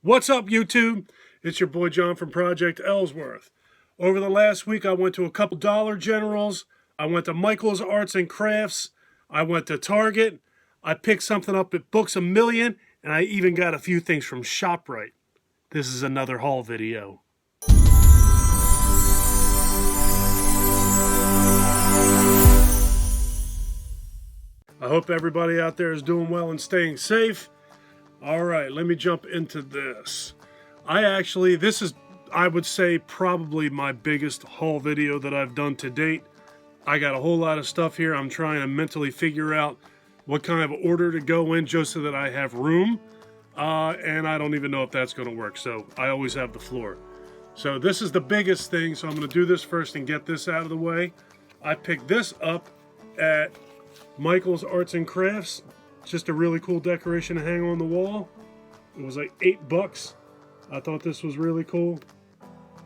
What's up, YouTube? It's your boy John from Project Ellsworth. Over the last week, I went to a couple Dollar Generals. I went to Michael's Arts and Crafts. I went to Target. I picked something up at Books A Million, and I even got a few things from Shoprite. This is another haul video. I hope everybody out there is doing well and staying safe. All right, let me jump into this. This is, I would say, probably my biggest haul video that I've done to date. I got a whole lot of stuff here. I'm trying to mentally figure out what kind of order to go in just so that I have room. And I don't even know if that's going to work, so I always have the floor. So this is the biggest thing, so I'm going to do this first and get this out of the way. I picked this up at Michael's Arts and Crafts. Just a really cool decoration to hang on the wall. It was like $8. I thought this was really cool.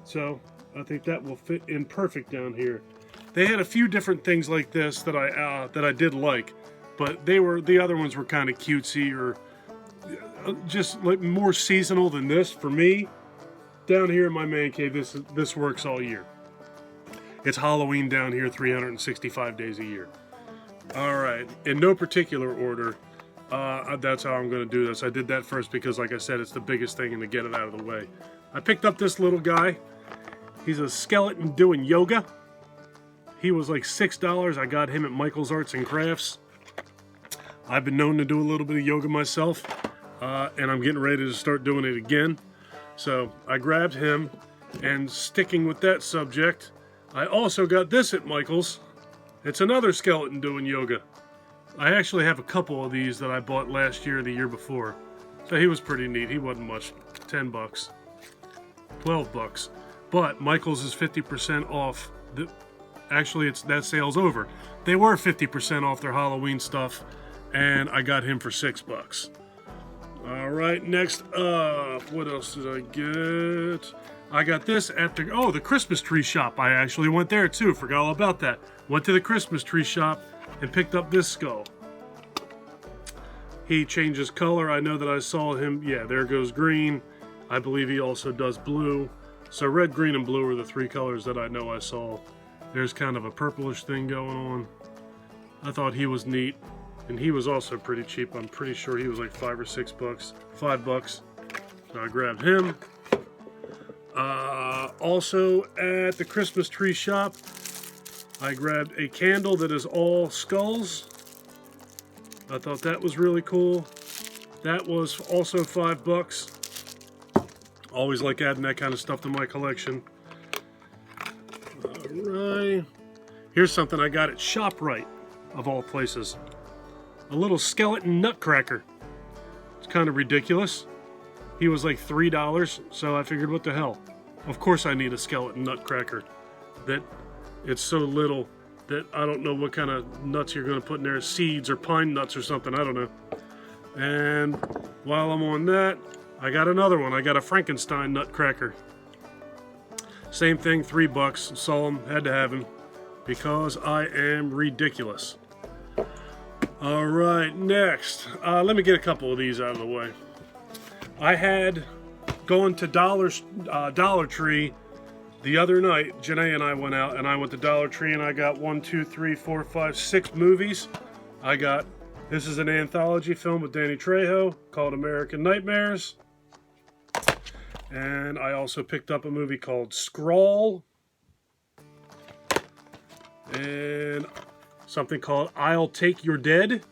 So I think that will fit in perfect down here. They had a few different things like this that I did like, but the other ones were kind of cutesy or just like more seasonal than this for me. Down here in my man cave, this works all year. It's Halloween down here 365 days a year. All right, in no particular order, that's how I'm going to do this. I did that first because, like I said, it's the biggest thing and to get it out of the way. I picked up this little guy. He's a skeleton doing yoga. He was like $6. I got him at Michael's Arts and Crafts. I've been known to do a little bit of yoga myself, and I'm getting ready to start doing it again. So I grabbed him, and sticking with that subject, I also got this at Michael's. It's another skeleton doing yoga. I actually have a couple of these that I bought last year or the year before. So he was pretty neat. He wasn't much. $10. $12. But Michael's is 50% off. Actually, that sale's over. They were 50% off their Halloween stuff, and I got him for $6. All right, next up, what else did I get? I got this at the Christmas tree shop. I actually went there too. Forgot all about that. Went to the Christmas tree shop and picked up this skull. He changes color. I know that I saw him. Yeah, there goes green. I believe he also does blue. So red, green, and blue are the three colors that I know I saw. There's kind of a purplish thing going on. I thought he was neat. And he was also pretty cheap. I'm pretty sure he was like $5 or $6. $5. So I grabbed him. Also at the Christmas tree shop, I grabbed a candle that is all skulls. I thought that was really cool. That was also $5. Always like adding that kind of stuff to my collection. Alright. Here's something I got at Shoprite, of all places. A little skeleton nutcracker. It's kind of ridiculous. He was like $3, so I figured, what the hell? Of course I need a skeleton nutcracker. That it's so little that I don't know what kind of nuts you're going to put in there. Seeds or pine nuts or something, I don't know. And while I'm on that, I got another one. I got a Frankenstein Nutcracker. Same thing, $3. Saw him, had to have him, because I am ridiculous. All right, next. Let me get a couple of these out of the way. I had going to Dollar Tree the other night. Janae and I went out, and I went to Dollar Tree, and I got 6 movies. This is an anthology film with Danny Trejo called American Nightmares. And I also picked up a movie called Scrawl. And something called I'll Take Your Dead.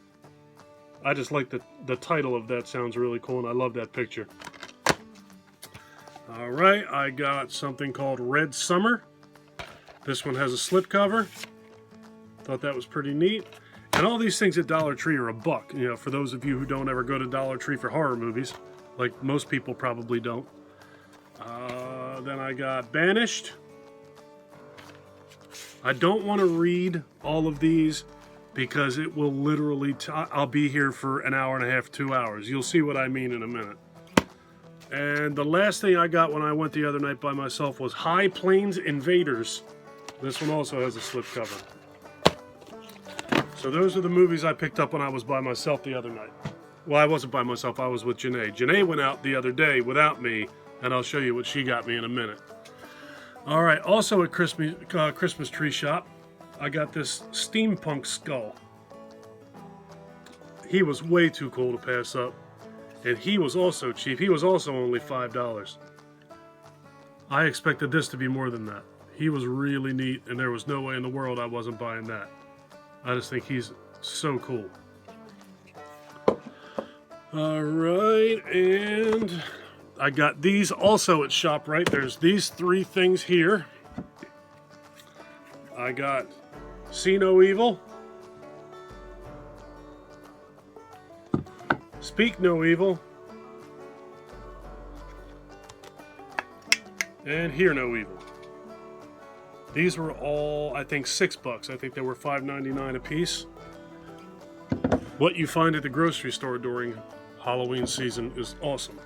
I just like the title of that. Sounds really cool, and I love that picture. All right, I got something called Red Summer. This one has a slipcover. Thought that was pretty neat. And all these things at Dollar Tree are $1. You know, for those of you who don't ever go to Dollar Tree for horror movies, like most people probably don't. Then I got Banished. I don't want to read all of these because it will literally, I'll be here for an hour and a half, 2 hours. You'll see what I mean in a minute. And the last thing I got when I went the other night by myself was High Plains Invaders. This one also has a slipcover. So those are the movies I picked up when I was by myself the other night. Well, I wasn't by myself. I was with Janae. Janae went out the other day without me, and I'll show you what she got me in a minute. All right, also at Christmas Tree Shop, I got this steampunk skull. He was way too cool to pass up, and he was also cheap. He was also only $5. I expected this to be more than that. He was really neat, and there was no way in the world I wasn't buying that. I just think he's so cool. All right, and I got these also at Shoprite. There's these 3 things here. I got See No Evil, Speak No Evil, and Hear No Evil. These were all, I think, $6. I think they were $5.99 a piece. What you find at the grocery store during Halloween season is awesome.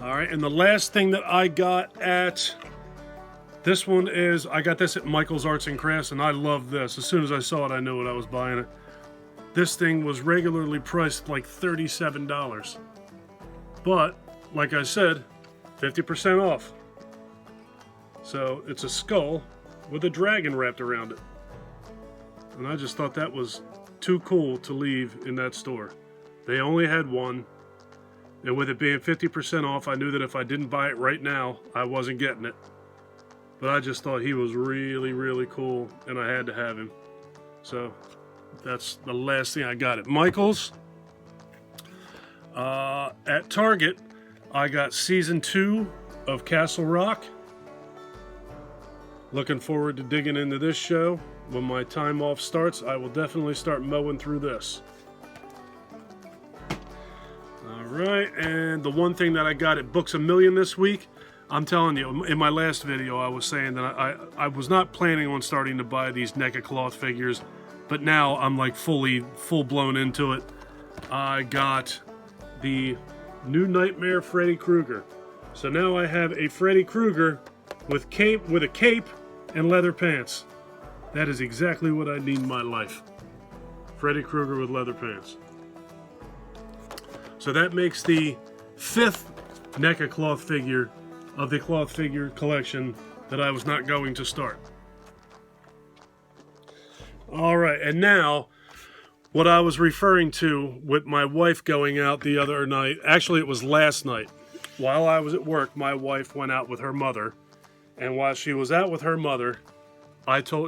All right, and the last thing that I got at this one is, I got this at Michael's Arts and Crafts, and I love this. As soon as I saw it, I knew what I was buying it. This thing was regularly priced like $37. But, like I said, 50% off. So, it's a skull with a dragon wrapped around it. And I just thought that was too cool to leave in that store. They only had one, and with it being 50% off, I knew that if I didn't buy it right now, I wasn't getting it. But I just thought he was really, really cool, and I had to have him. So, that's the last thing I got at Michael's. At Target, I got Season 2 of Castle Rock. Looking forward to digging into this show. When my time off starts, I will definitely start mowing through this. Alright, and the one thing that I got at Books A Million this week, I'm telling you, in my last video I was saying that I was not planning on starting to buy these NECA cloth figures, but now I'm like full-blown into it. I got the New Nightmare Freddy Krueger. So now I have a Freddy Krueger with a cape and leather pants. That is exactly what I need in my life. Freddy Krueger with leather pants. So that makes the 5th NECA cloth figure of the cloth figure collection that I was not going to start. Alright, and now, what I was referring to with my wife going out the other night, actually it was last night. While I was at work, my wife went out with her mother, and while she was out with her mother,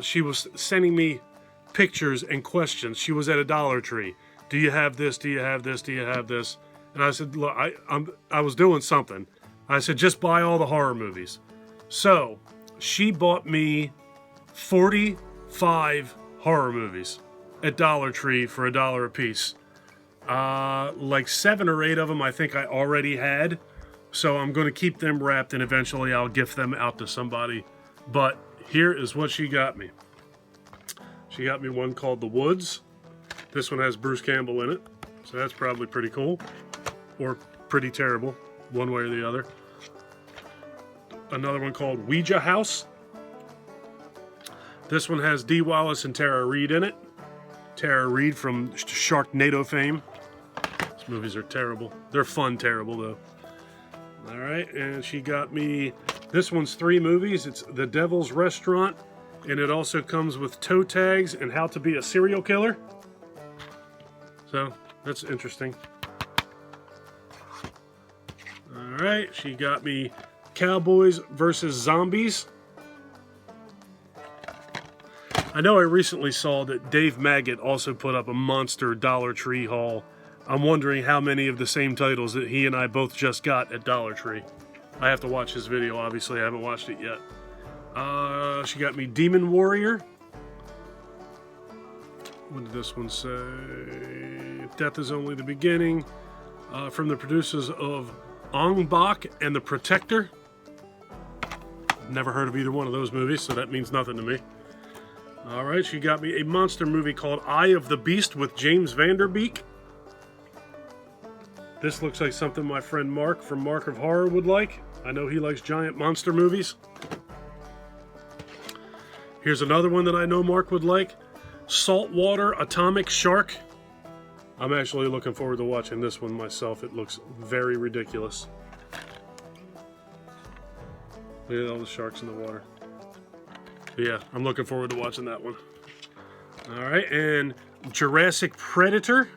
she was sending me pictures and questions. She was at a Dollar Tree. Do you have this? Do you have this? Do you have this? And I said, look, I was doing something. I said, just buy all the horror movies. So, she bought me 45 horror movies at Dollar Tree for $1 a piece. Like 7 or 8 of them I think I already had. So I'm going to keep them wrapped, and eventually I'll gift them out to somebody. But here is what she got me. She got me one called The Woods. This one has Bruce Campbell in it, so that's probably pretty cool. Or pretty terrible, one way or the other. Another one called Ouija House. This one has Dee Wallace and Tara Reid in it. Tara Reid from Sharknado fame. These movies are terrible. They're fun terrible, though. Alright, and she got me... This one's 3 movies. It's The Devil's Restaurant, and it also comes with toe tags and How to Be a Serial Killer. So, that's interesting. Alright, she got me Cowboys versus Zombies. I know I recently saw that Dave Maggot also put up a monster Dollar Tree haul. I'm wondering how many of the same titles that he and I both just got at Dollar Tree. I have to watch his video, obviously. I haven't watched it yet. She got me Demon Warrior. What did this one say? Death is Only the Beginning. From the producers of Ong Bak and The Protector. Never heard of either one of those movies, so that means nothing to me. Alright, she got me a monster movie called Eye of the Beast with James Vanderbeek. This looks like something my friend Mark from Mark of Horror would like. I know he likes giant monster movies. Here's another one that I know Mark would like. Saltwater Atomic Shark. I'm actually looking forward to watching this one myself. It looks very ridiculous. Look at all the sharks in the water. But yeah, I'm looking forward to watching that one. All right, and Jurassic Predator.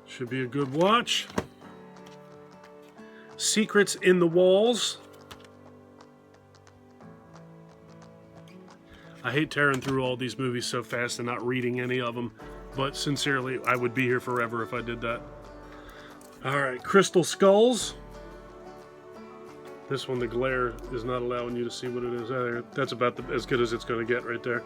Should be a good watch. Secrets in the Walls. I hate tearing through all these movies so fast and not reading any of them, but sincerely, I would be here forever if I did that. All right, Crystal Skulls. This one, the glare is not allowing you to see what it is. That's about as good as it's going to get right there.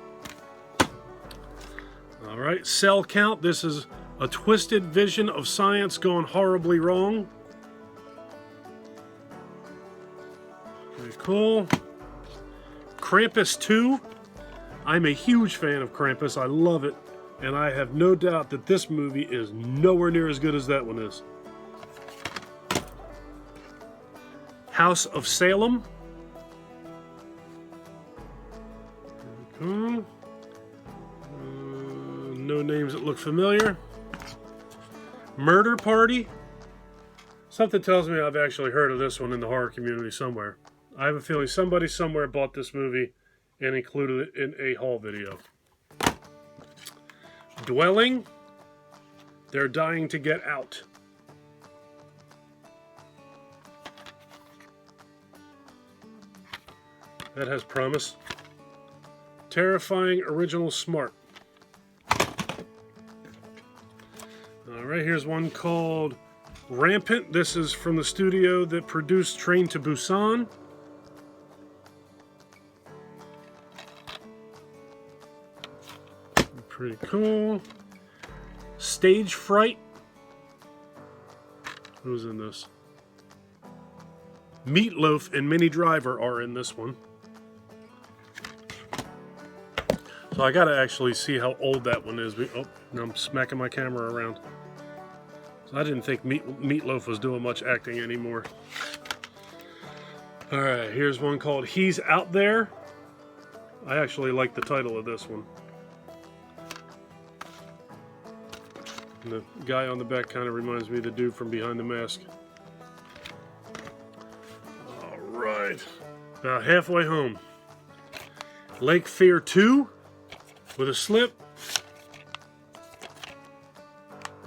All right, Cell Count. This is a twisted vision of science gone horribly wrong. Very cool. Krampus 2. I'm a huge fan of Krampus. I love it. And I have no doubt that this movie is nowhere near as good as that one is. House of Salem. No names that look familiar. Murder Party. Something tells me I've actually heard of this one in the horror community somewhere. I have a feeling somebody somewhere bought this movie and included it in a haul video. Dwelling. They're Dying to Get Out. That has promise. Terrifying Original Smart. Alright, here's one called Rampant. This is from the studio that produced Train to Busan. Pretty cool. Stage Fright. Who's in this? Meatloaf and Minnie Driver are in this one. So I gotta actually see how old that one is. Oh, now I'm smacking my camera around. So I didn't think Meatloaf was doing much acting anymore. Alright, here's one called He's Out There. I actually like the title of this one. And the guy on the back kind of reminds me of the dude from Behind the Mask. Alright, about halfway home. Lake Fear 2. With a slip.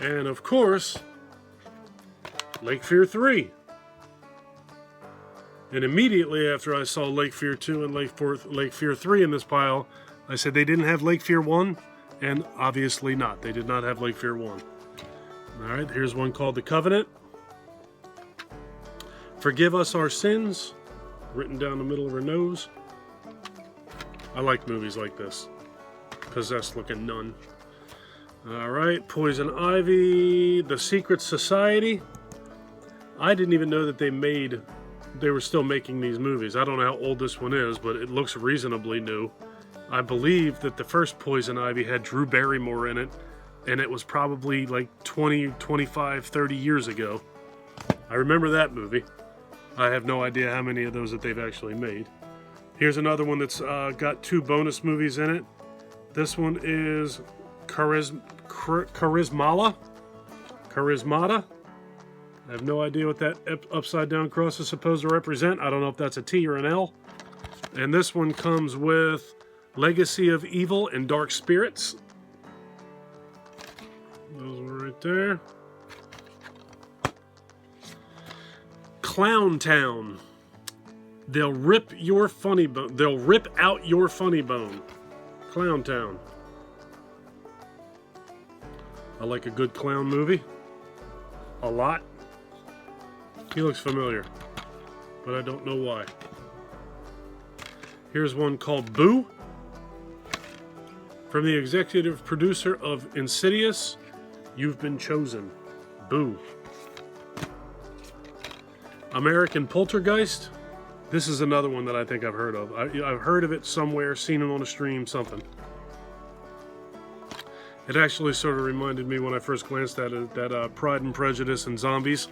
And of course, Lake Fear 3. And immediately after I saw Lake Fear 2 and Lake Fear 3 in this pile, I said they didn't have Lake Fear 1, and obviously not. They did not have Lake Fear 1. Alright, here's one called The Covenant. Forgive Us Our Sins, written down the middle of her nose. I like movies like this. Possessed looking nun. Alright, Poison Ivy, The Secret Society. I didn't even know that they were still making these movies. I don't know how old this one is, but it looks reasonably new. I believe that the first Poison Ivy had Drew Barrymore in it, and it was probably like 20, 25, 30 years ago. I remember that movie. I have no idea how many of those that they've actually made. Here's another one that's got 2 bonus movies in it. This one is Charismata. I have no idea what that upside down cross is supposed to represent. I don't know if that's a T or an L. And this one comes with Legacy of Evil and Dark Spirits. Those were right there. Clown Town. They'll rip out your funny bone. Clown Town. I like a good clown movie. A lot. He looks familiar, but I don't know why. Here's one called Boo. From the executive producer of Insidious, You've Been Chosen. Boo. American Poltergeist. This is another one that I think I've heard of. I've heard of it somewhere, seen it on a stream, something. It actually sort of reminded me when I first glanced at it, that Pride and Prejudice and Zombies.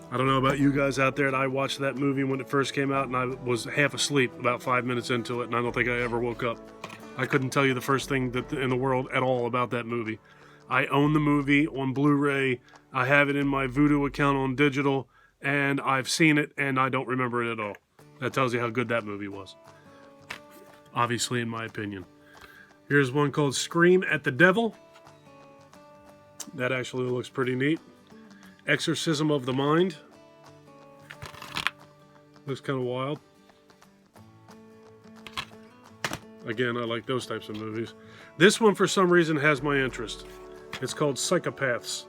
I don't know about you guys out there, and I watched that movie when it first came out, and I was half asleep about 5 minutes into it, and I don't think I ever woke up. I couldn't tell you the first thing in the world at all about that movie. I own the movie on Blu-ray. I have it in my Vudu account on digital, and I've seen it, and I don't remember it at all. That tells you how good that movie was. Obviously, in my opinion. Here's one called Scream at the Devil. That actually looks pretty neat. Exorcism of the Mind. Looks kind of wild. Again, I like those types of movies. This one, for some reason, has my interest. It's called Psychopaths.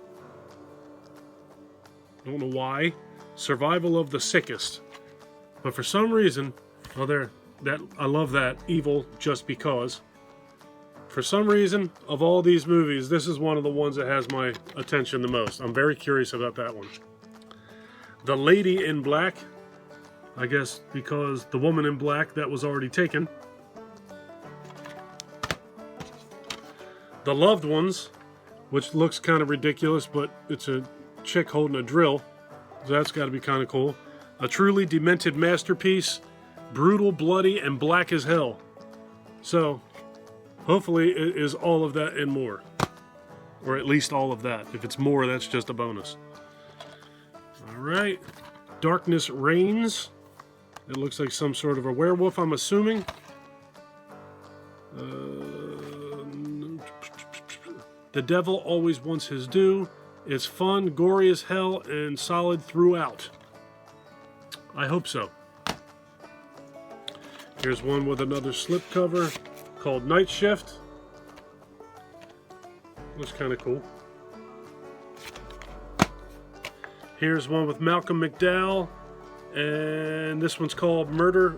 I don't know why. Survival of the Sickest. But for some reason, I love that. Evil Just Because. For some reason, of all these movies, this is one of the ones that has my attention the most. I'm very curious about that one. The Lady in Black. I guess because the woman in black, that was already taken. The Loved Ones, which looks kind of ridiculous, but it's a chick holding a drill. So that's got to be kind of cool. A truly demented masterpiece. Brutal, bloody, and black as hell. So, hopefully it is all of that and more. Or at least all of that. If it's more, that's just a bonus. Alright. Darkness Reigns. It looks like some sort of a werewolf, I'm assuming. The Devil Always Wants His Due. It's fun, gory as hell, and solid throughout. I hope so. Here's one with another slipcover called Night Shift. Looks kind of cool. Here's one with Malcolm McDowell. And this one's called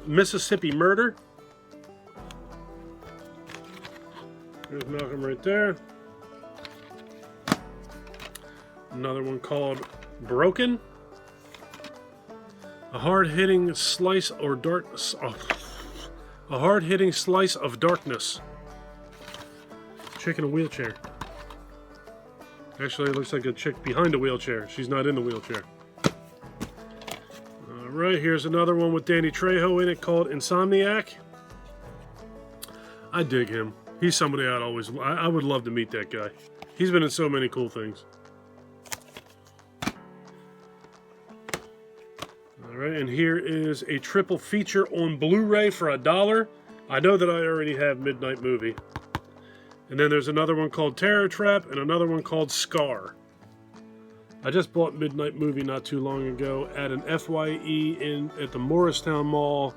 Mississippi Murder. There's Malcolm right there. Another one called Broken. A hard-hitting slice of darkness. Chick in a wheelchair. Actually, it looks like a chick behind a wheelchair. She's not in the wheelchair. Alright, here's another one with Danny Trejo in it called Insomniac. I dig him. He's somebody I would love to meet that guy. He's been in so many cool things. Alright, and here is a triple feature on Blu-ray for $1. I know that I already have Midnight Movie. And then there's another one called Terror Trap and another one called Scar. I just bought Midnight Movie not too long ago at an FYE at the Morristown Mall.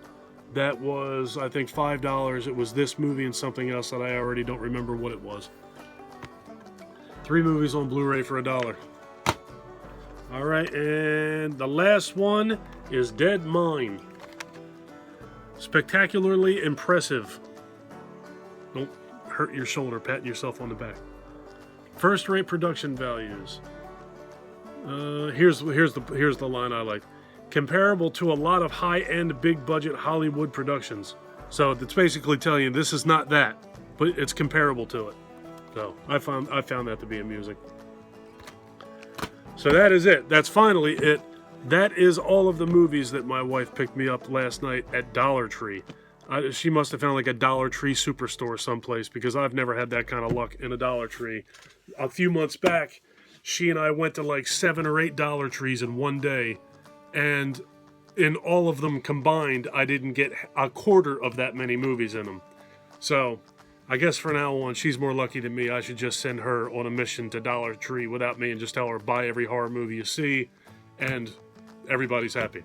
That was, I think, $5. It was this movie and something else that I already don't remember what it was. 3 movies on Blu-ray for $1. Alright, and the last one is Dead Mine. Spectacularly impressive. Don't hurt your shoulder patting yourself on the back. First-rate production values. Here's the line I like. Comparable to a lot of high-end, big-budget Hollywood productions. So it's basically telling you this is not that, but it's comparable to it. So I found that to be amusing. So that is it. That's finally it. That is all of the movies that my wife picked me up last night at Dollar Tree. She must have found like a Dollar Tree superstore someplace because I've never had that kind of luck in a Dollar Tree. A few months back, she and I went to like 7 or 8 Dollar Trees in one day, and in all of them combined, I didn't get a quarter of that many movies in them. So, I guess from now on, she's more lucky than me. I should just send her on a mission to Dollar Tree without me and just tell her, buy every horror movie you see, and everybody's happy.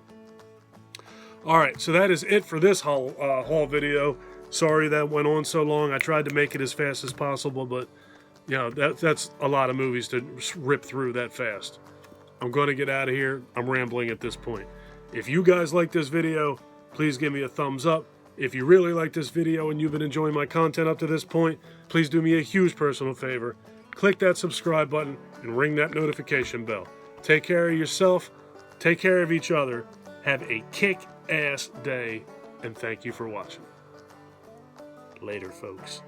Alright, so that is it for this haul video. Sorry that went on so long. I tried to make it as fast as possible, but you know, that's a lot of movies to rip through that fast. I'm going to get out of here. I'm rambling at this point. If you guys like this video, please give me a thumbs up. If you really like this video and you've been enjoying my content up to this point, please do me a huge personal favor. Click that subscribe button and ring that notification bell. Take care of yourself. Take care of each other. Have a kick-ass day, and thank you for watching. Later, folks.